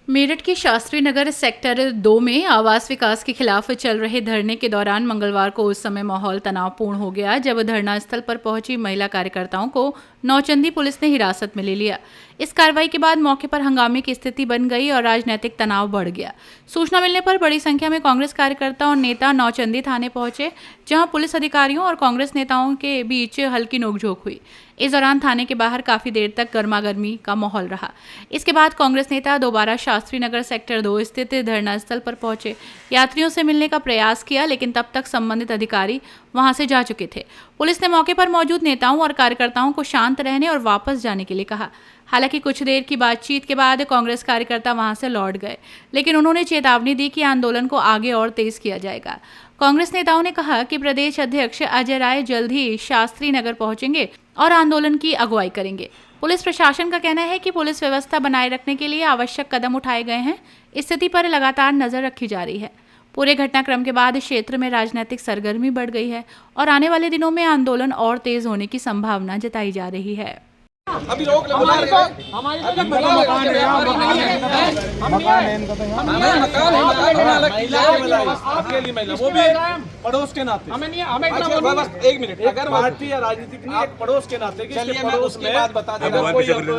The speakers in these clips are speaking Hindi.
मेरठ के शास्त्री नगर सेक्टर 2 में आवास विकास के खिलाफ चल रहे धरने के दौरान मंगलवार को उस समय माहौल तनावपूर्ण हो गया जब धरना स्थल पर पहुंची महिला कार्यकर्ताओं को नौचंदी पुलिस ने हिरासत में ले लिया। इस कार्रवाई के बाद मौके पर हंगामे की स्थिति बन गई और राजनीतिक तनाव बढ़ गया। सूचना मिलने पर बड़ी संख्या में कांग्रेस कार्यकर्ता और नेता नौचंदी थाने पहुंचे, जहां पुलिस अधिकारियों और कांग्रेस नेताओं के बीच हल्की नोकझोंक हुई। इस दौरान थाने के बाहर काफी देर तक गर्मागर्मी का माहौल रहा। इसके बाद कांग्रेस नेता दोबारा शास्त्री नगर सेक्टर 2 स्थित धरना स्थल पर पहुंचे, यात्रियों से मिलने का प्रयास किया, लेकिन तब तक संबंधित अधिकारी वहां से जा चुके थे। पुलिस ने मौके पर मौजूद नेताओं और कार्यकर्ताओं को शांत रहने और वापस जाने के लिए कहा। हालांकि कुछ देर की बातचीत के बाद कांग्रेस कार्यकर्ता वहां से लौट गए, लेकिन उन्होंने चेतावनी दी कि आंदोलन को आगे और तेज किया जाएगा। कांग्रेस नेताओं ने कहा कि प्रदेश अध्यक्ष अजय राय जल्द ही शास्त्री नगर पहुंचेंगे और आंदोलन की अगुवाई करेंगे। पुलिस प्रशासन का कहना है कि पुलिस व्यवस्था बनाए रखने के लिए आवश्यक कदम उठाए गए हैं। स्थिति पर लगातार नजर रखी जा रही है। पूरे घटनाक्रम के बाद क्षेत्र में राजनीतिक सरगर्मी बढ़ गई है और आने वाले दिनों में आंदोलन और तेज होने की संभावना जताई जा रही है। अभी रोक लो, हमारी वो भी पड़ोस के नाते हमें नहीं, हमें एक मिनट, अगर पार्टी या राजनीतिक नहीं, एक पड़ोस के नाते पड़ोस में बात बता देता हूँ।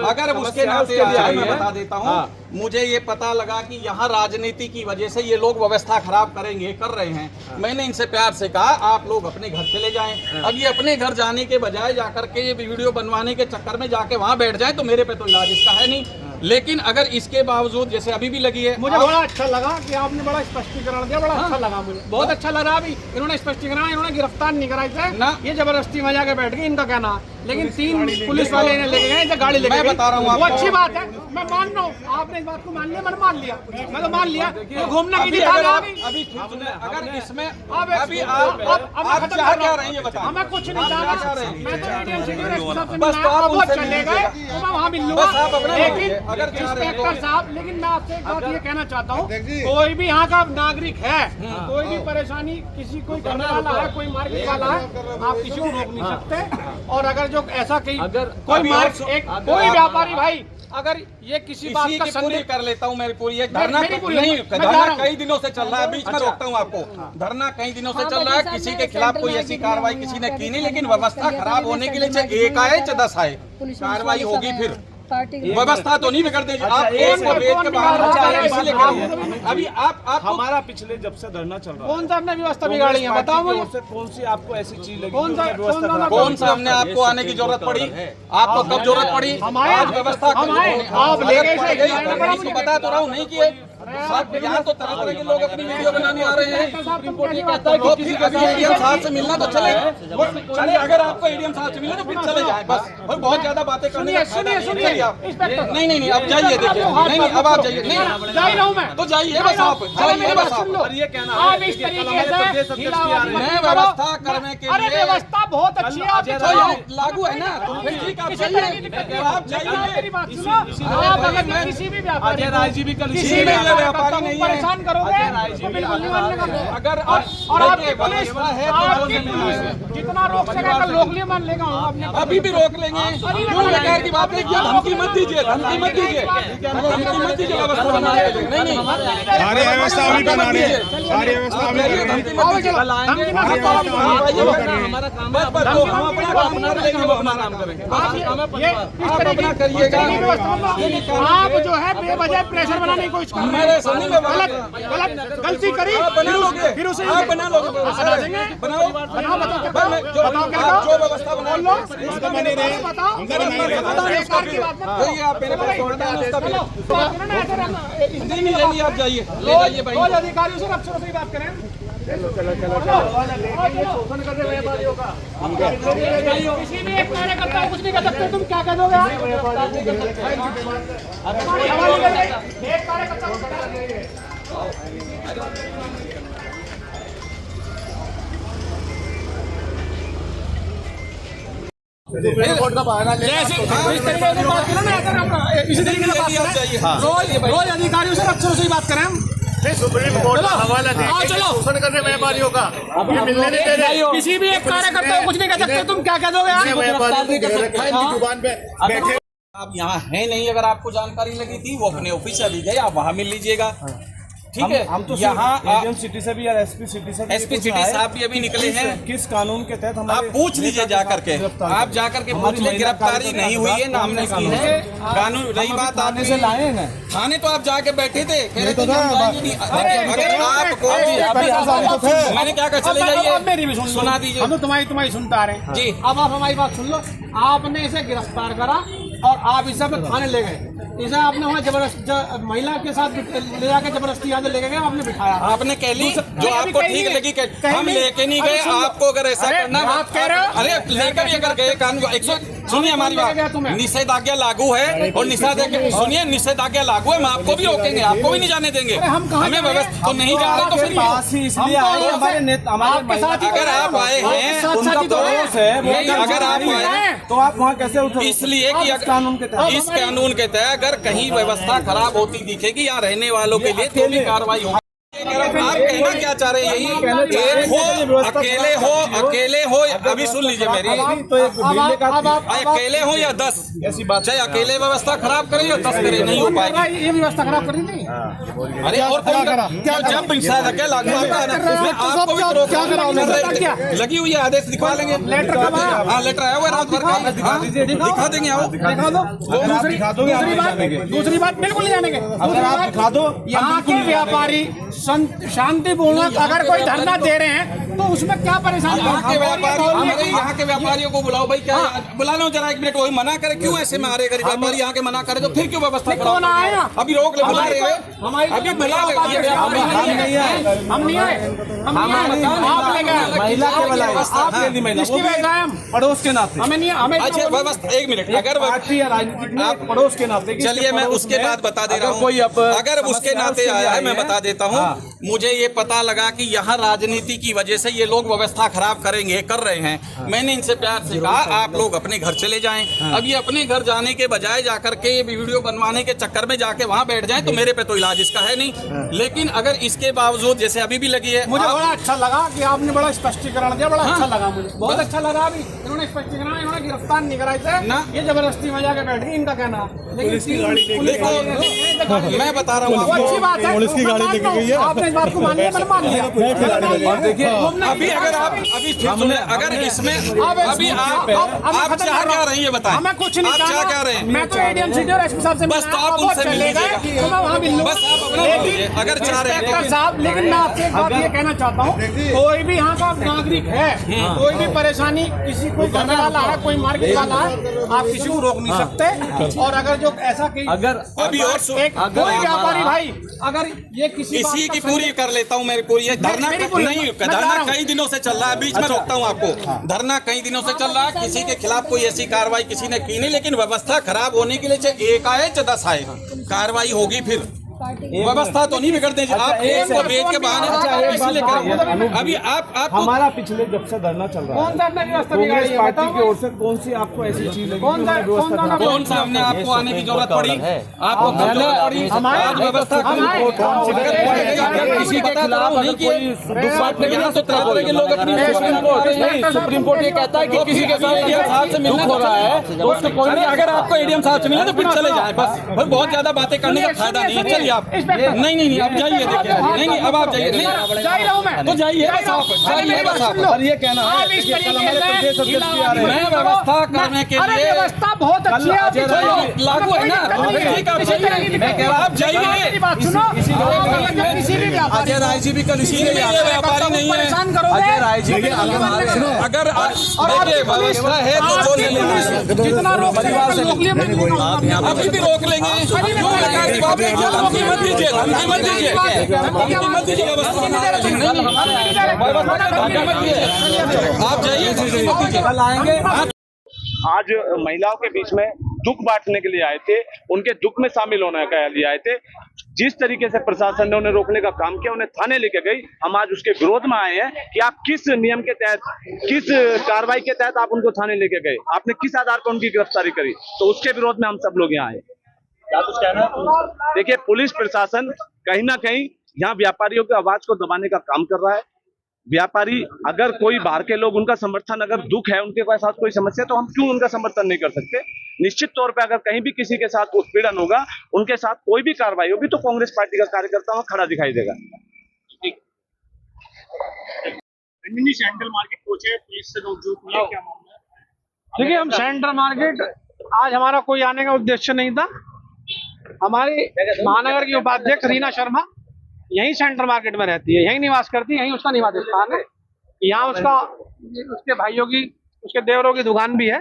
अगर उसके नाते मैं बता देता हूँ, मुझे ये पता लगा कि यहाँ राजनीति की वजह से ये लोग व्यवस्था खराब करेंगे, कर रहे हैं। मैंने इनसे प्यार से कहा आप लोग अपने घर चले जाएं। अब ये अपने घर जाने के बजाय जाकर के ये वीडियो बनवाने के चक्कर में जाके वहाँ बैठ जाए तो मेरे पे तो इलाज इसका है नहीं। लेकिन अगर इसके बावजूद जैसे अभी भी लगी है, मुझे बड़ा अच्छा लगा कि आपने बड़ा स्पष्टीकरण दिया, बड़ा अच्छा लगा मुझे, बहुत अच्छा लगा। अभी इन्होंने स्पष्टीकरण, इन्होंने गिरफ्तार नहीं कराई थे ना, ये जबरदस्ती में जाके बैठ गए, इनका कहना। लेकिन 3 पुलिस वाले इन्हें लेके गए, गाड़ी लेके मैं बता रहा हूँ, वो अच्छी बात है, मैं मान रहा हूँ। आपने इस बात को मान लिया, मैंने मान लिया, मैं तो मान लिया। घूमना अभी अगर इसमें अभी आप चाह क्या रहे हैं ये बताओ। हमें कुछ नहीं चाह रहा, मैं तो एडीएम सिटी वो चले गए तो मैं वहाँ मिल लूंगा। लेकिन अगर इंस्पेक्टर साहब, लेकिन मैं आपसे एक बात ये कहना चाहता हूँ, कोई भी यहाँ का नागरिक है, कोई भी परेशानी किसी कोई करने वाला है, कोई मार्केट वाला है, आप किसी को रोक नहीं सकते। और अगर जो ऐसा कहीं कोई व्यापारी भाई अगर ये किसी बात का संदेह कर लेता हूँ, मेरी पूरी एक धरना नहीं, धरना कई दिनों से चल रहा है, बीच में रोकता हूँ आपको। धरना कई दिनों से चल रहा है, किसी के खिलाफ कोई ऐसी कार्रवाई किसी ने की नहीं, लेकिन व्यवस्था खराब होने के लिए चाहे 1 आए चाहे 10 आए, कार्रवाई होगी। फिर व्यवस्था तो नहीं बिगड़ देगी। आप एक को बेच के बाहर अभी आप हमारा पिछले जब से धरना चल रहा है, कौन सा हमने व्यवस्था बिगाड़ी है बताओ मुझे। कौन सी आपको ऐसी चीज लगी? कौन सा हमने आपको आने की जरूरत पड़ी? आपको कब जरूरत पड़ी? आज व्यवस्था आप बता तो रहा हूँ नहीं किए सब। यहाँ तो तरह तरह के लोग अपनी वीडियो बनाने आ रहे हैं। तो फिर अभी एडीएम साहब से मिलना तो चले, अगर आपको एडीएम साहब से मिलना तो फिर चले जाए बस। और बहुत ज्यादा बातें करने का सुनिए आप। नहीं अब जाइए, देखिए नहीं अब आप जाइए। नहीं जा रहा हूँ मैं, तो जाइए बस, आप जाइए बस। आप ये कहना आप इस तरीके से मैं व्यवस्था करने के लिए, व्यवस्था बहुत अच्छी है, लागू है ना, तो फिर ठीक आप जाइए, आप जाइए। आप अगर किसी भी व्यापारी अजय राय जी भी कल किसी भी व्यापारी नहीं है, परेशान करोगे तो बिल्कुल नहीं मानने का। अगर और आपकी पुलिस जितना रोक सकेगा रोक लिया, मान लेगा अपने। अभी भी रोक लेंगे, क्यों बेकार की बात है। धमकी मत दीजिए, धमकी मत दीजिए, धमकी मत दीजिए। व्यवस्था बनाने के लिए नहीं सारी व्यवस्था अभी बना रही है, सारी व्यवस्था अभी हमारा काम है, हम अपना काम कर लेंगे, हम अपना काम करेंगे। आप अपना करिएगा। आप जो है बेवजह प्रेशर बनाने की कोशिश कर रहे हैं। गलत गलती करी बना लोगे, फिर उसे आप बना लोगे, बनाओ जो व्यवस्था बना लो उसको बने रहे। बताओ आप मेरे पास नहीं जाइए, आप जाइए, ले जाइए भाई। अधिकारियों से अफसरों से बात करें। शोषण कर रहे व्यापारियों का, किसी भी एक कार्यकर्ता कुछ नहीं कर सकते, तुम क्या कह दोगे? एक कार्यकर्ता रिपोर्ट का बहाना ले, इसी तरीके से बात करें। रोज अधिकारियों से अफसरों से बात करें हम। सुप्रीम कोर्ट का हवाला दीजिए, चलो शोषण करने व्यापारियों का अभी मिलने नहीं दे रहे। किसी भी एक कार्यकर्ता को कुछ नहीं कर सकते, तुम क्या कह दोगे? व्यापारी जुबान पे बैठे आप यहाँ है नहीं, अगर आपको जानकारी लगी थी वो अपने ऑफिस चली गए, आप वहाँ मिल लीजिएगा। ठीक है, हम तो यहाँ एडीएम सिटी से भी या एसपी सिटी से भी एसपी सिटी साहब भी अभी निकले हैं। किस कानून के तहत आप पूछ लीजिए जा करके, आप जा करके पूछ लीजिए, गिरफ्तारी नहीं हुई है, नाम नहीं की है कानून। रही बात आप से लाए हैं ना थाने, तो आप जाके बैठे थे, कह रहे थे कि हम जाएंगे नहीं। अगर आपको मैंने क्या कहा, चले जाइए, मेरी भी सुन लो। सुना दीजिए। हम तो तुम्हारी सुनता आ रहे हैं जी। अब आप हमारी बात सुन लो। आपने इसे गिरफ्तार करा और आप इसे अपने थाने ले गए। इसे आपने वहाँ जबरदस्त महिला के साथ ले जाके जबरदस्ती यहाँ लेके गए, आपने बिठाया। आपने कह ली जो आपको ठीक लगी, हम लेके नहीं गए। आपको अगर ऐसा करना, आप कह रहे हो, अरे लेकर भी अगर गए कानून, सुनिए हमारी बात, निषेधाज्ञा लागू है और सुनिए निषेधाज्ञा लागू है, हम आपको भी रोकेंगे, आपको भी नहीं जाने देंगे। हमें व्यवस्था तो नहीं जाने, तो फिर इसलिए आए हमारे नेता, हमारे अगर आप आए हैं, उनका दोष है, अगर आप आए तो आप वहाँ कैसे उठे? इसलिए कि इस कानून के तहत, इस कानून के तहत अगर कहीं व्यवस्था खराब होती दिखेगी यहाँ रहने वालों के लिए तो भी कार्रवाई होगी। आप कहना क्या चाह रहे हैं, यही एक हो, अकेले हो, अभी सुन लीजिए मेरी, अकेले हो या 10, ऐसी बात, चाहे अकेले व्यवस्था खराब करें या 10 करें, नहीं हो पाएगी। ये व्यवस्था खराब करनी नहीं। अरे और जब निषेधाज्ञा लागू होता है ना, आपको भी रोक लगी हुई है, आदेश दिखवा लेंगे। लेटर कब आया? हाँ, लेटर आया हुआ है रात भर का, दिखा देंगे। आओ दिखा दो। दूसरी बात बिल्कुल नहीं जानेंगे। आप दिखा दो। यहाँ के व्यापारी शांतिपूर्वक अगर कोई धरना दे रहे हैं तो उसमें क्या परेशानी? यहाँ के व्यापारियों को बुलाओ भाई, क्या बुला लो जरा, एक मिनट। वही मना करे, क्यों ऐसे मारे गरीब व्यापारी यहाँ के मना करे तो फिर क्यों व्यवस्था कौन आया? अभी रोक ले, बुला रहे हैं, अभी बुला रहे। हम नहीं आए, आप ले गए महिला के बुलाए, इसकी वजह है हम पड़ोस के नाते हमें नहीं, हमें अच्छा व्यवस्था, एक मिनट, अगर पार्टी या राजनीतिक आप पड़ोस के नाते, चलिए मैं उसके बाद बता दे रहा हूँ। अगर उसके नाते आया है, मैं बता देता हूँ। मुझे ये पता लगा कि यहाँ राजनीति की वजह से ये लोग व्यवस्था खराब करेंगे, कर रहे हैं। मैंने इनसे प्यार से कहा आप लोग अपने घर चले जाएं। अब ये अपने घर जाने के बजाय जाकर के वीडियो बनवाने के चक्कर में जाके वहाँ बैठ जाएं, तो मेरे पे तो इलाज इसका है नहीं। लेकिन अगर इसके बावजूद जैसे अभी भी लगी है, मुझे बड़ा अच्छा लगा कि आपने बड़ा स्पष्टीकरण दिया, बड़ा अच्छा लगा मुझे, बहुत अच्छा लगा। अभी इन्होंने स्पष्टीकरण, इन्होंने गिरफ्तार नहीं कराए थे ना, ये जबरदस्ती में जाके बैठ गई, इनका कहना। मैं बता रहा हूँ अच्छी बात है, पुलिस की गाड़ी लेके गई है। आपने इस बात को मान लिया, मैंने मान लिया। देखिए अभी अगर आप अभी अगर इसमें अभी आप चाह क्या रही है बताएं, हमें कुछ नहीं, आप चाह क्या रहे हैं? मैं तो एडीएम सिटी और एसपी साहब से बस तो आप उनसे मिल लीजिएगा, तो मैं वहाँ मिल लूंगा। बस आप अपना मिल लीजिए, अगर चाह रहे हैं। इंस्पेक्टर साहब, लेकिन मैं आपसे एक बात ये कहना चाहता हूँ, कोई भी यहाँ का नागरिक है, कोई भी परेशानी, किसी कोई करने वाला है, कोई मार्केट वाला है, आप किसी को रोक नहीं सकते। और अगर जो ऐसा कि अगर अभी और कोई व्यापारी भाई अगर ये किसी इसी की पूरी कर लेता हूँ मेरे पूरी, धरना नहीं, धरना कई दिनों से चल रहा है, बीच में रोकता हूँ आपको। धरना कई दिनों से चल रहा है, किसी के खिलाफ कोई ऐसी कार्रवाई किसी ने की नहीं, लेकिन व्यवस्था खराब होने के लिए चाहे 1 आए चाहे 10 आए, कार्रवाई होगी। फिर व्यवस्था तो नहीं बिगड़ते, आप एक को बेच के बहाने इसलिए करेंगे। अभी आप हमारा पिछले जब से धरना चल रहा है, कौन सा अपना व्यवस्था कांग्रेस बिगाड़ी है? पार्टी की ओर से कौन सी आपको ऐसी चीज लगी? कौन सामने आपको आने की जरूरत पड़ी? आपको जरूरत पड़ी? आज व्यवस्था किसी के खिलाफ नहीं किए, सुप्रीम कोर्ट ये कहता है कि किसी के साथ एडीएम साहब से मिलना हो रहा है तो उसको कोई, अगर आपको एडीएम साहब से मिले तो फिर चले जाए, बस बहुत ज्यादा बातें करने का फायदा नहीं है। चलिए आप नहीं अब जाइए, देखिए नहीं अब आप जाइए, नहीं जा रहा हूँ मैं, तो जाइए बस आप, जाइए बस आप। और ये कहना है कि कल हमारे प्रदेश अध्यक्ष भी आ रहे हैं। मैं व्यवस्था करने के अरे लिए व्यवस्था बहुत अच्छी है, अजय राय लागू है ना, ठीक है मैं कह रहा आप जाइए। मेरी बात सुनो, किसी भी व्यापारी अजय राय जी भी कल इसीलिए व्यापारी नहीं है, परेशान करोगे। अजय राय जी भी अगर देखिए व्यवस्था है तो जो ले लेना, जितना रोक लिया अभी भी रोक लेंगे। क्यों लगा कि बाप रे धमकी मत दीजिए, धमकी मत दीजिए, धमकी मत दीजिए, आप जाइए, धमकी मत दीजिए। कल आएंगे। आज महिलाओं के बीच में दुख बांटने के लिए आए थे, उनके दुख में शामिल होने के लिए आए थे। जिस तरीके से प्रशासन ने उन्हें रोकने का काम किया, उन्हें थाने लेके गई, हम आज उसके विरोध में आए हैं कि आप किस नियम के तहत, किस कार्रवाई के तहत आप उनको थाने लेके गए, आपने किस आधार पर उनकी गिरफ्तारी करी, तो उसके विरोध में हम सब लोग यहाँ आए। क्या कुछ कहना? देखिए पुलिस प्रशासन कहीं ना कहीं यहाँ व्यापारियों की आवाज को दबाने का काम कर रहा है। व्यापारी अगर कोई बाहर के लोग उनका समर्थन, अगर दुख है उनके साथ कोई समस्या, तो हम क्यों उनका समर्थन नहीं कर सकते। निश्चित तौर पे अगर कहीं भी किसी के साथ उत्पीड़न होगा, उनके साथ कोई भी कार्रवाई होगी, तो कांग्रेस पार्टी का कार्यकर्ता वहां खड़ा दिखाई देगा। सेंट्रल मार्केट पहुंचे, पुलिस से रोक लिया, क्या मामला है? देखिए, हम सेंट्रल मार्केट आज हमारा कोई आने का उद्देश्य नहीं था। हमारी महानगर की उपाध्यक्ष रीना शर्मा यही सेंट्रल मार्केट में रहती है, यही निवास करती है, यही उसका निवास स्थान है। यहाँ उसके भाइयों की, उसके देवरों की दुकान भी है।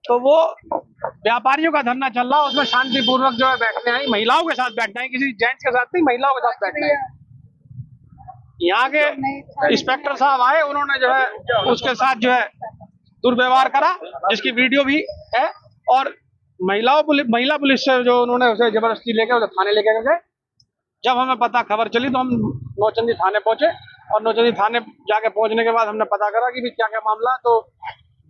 तो वो व्यापारियों का धरना चल रहा है, उसमें शांतिपूर्वक जो है बैठने आई, महिलाओं के साथ बैठना है, किसी जेंट्स के साथ नहीं, महिलाओं के साथ बैठना है। यहाँ के इंस्पेक्टर साहब आए, उन्होंने जो है उसके साथ जो है दुर्व्यवहार करा, जिसकी वीडियो भी है। और महिला पुलिस से जो उन्होंने उसे जबरदस्ती लेके उसे थाने लेके गए। जब हमें खबर चली तो हम नौचंदी थाने पहुंचे, और नौचंदी थाने जाके पहुंचने के बाद हमने पता करा कि भी क्या क्या मामला। तो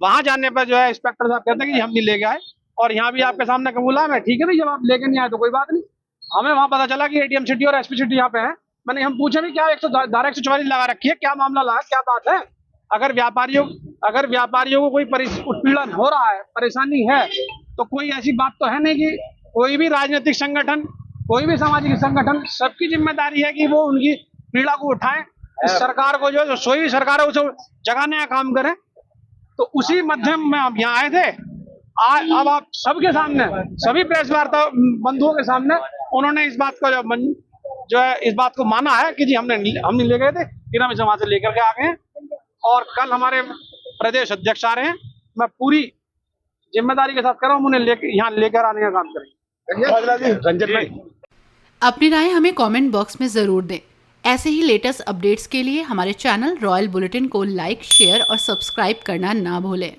वहां जाने पर जो है इंस्पेक्टर साहब कहते हैं कि हम नहीं लेके आए, और यहाँ भी आपके सामने कबूला है। मैं ठीक है भाई, जब आप लेके नहीं आए तो कोई बात नहीं। हमें वहां पता चला कि एटीएम सिटी और एसपी सिटी यहाँ पे है। मैंने हम पूछे भी क्या धारा 144 लगा रखी है, क्या मामला लगा, क्या बात है। अगर व्यापारियों को कोई उत्पीड़न हो रहा है, परेशानी है, तो कोई ऐसी बात तो है नहीं कि कोई भी राजनीतिक संगठन, कोई भी सामाजिक संगठन, सबकी जिम्मेदारी है कि वो उनकी पीड़ा को उठाएं। इस सरकार को जो सोई हुई सरकार है उसे जगाने का काम करें। तो उसी माध्यम में हम यहाँ आए थे। अब आप सबके सामने, सभी प्रेस वार्ता बंधुओं के सामने उन्होंने इस बात को जो है इस बात को माना है कि जी हम नहीं ले गए थे, फिर हम इसे वहां से लेकर के आ गए हैं। और कल हमारे प्रदेश अध्यक्ष आ रहे हैं। मैं पूरी जिम्मेदारी के साथ कर रहा हूँ, उन्हें यहाँ लेकर आने का काम करेंगे। रंजन भाई, अपनी राय हमें कमेंट बॉक्स में ज़रूर दें। ऐसे ही लेटेस्ट अपडेट्स के लिए हमारे चैनल रॉयल बुलेटिन को लाइक, शेयर और सब्सक्राइब करना ना भूलें।